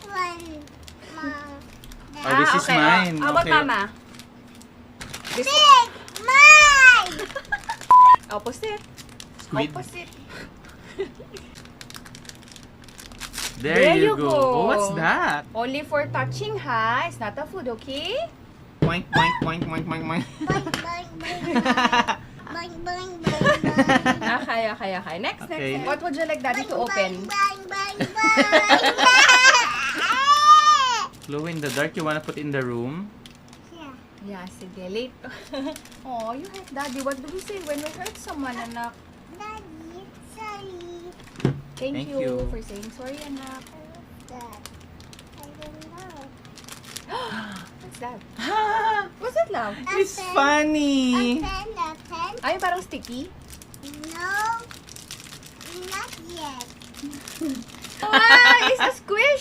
one, Mom. Oh, this is okay. mine. How about Okay. Mama? This Big, mine. opposite. Squid. Opposite. There you go. Oh, what's that? Only for touching, ha? It's not a food, okay? Boink, boink, boink, boink, boink, boink. Boing, boing, boing, boing. Boing, boing, boing, boing. Okay. Next. Okay. What would you like Daddy to open? Bang, bang, bang, bang. Glow in the dark, you wanna put in the room? Yeah. Yeah, sige. Late. Oh, you hurt Daddy. What do we say when we hurt someone, anak? Daddy, sorry. Thank Thank you you. for saying sorry, anak. What's that? I don't know. What's that? What's that, love? It's A funny. pen. Ay, parang sticky? No, not yet. Ah, it's a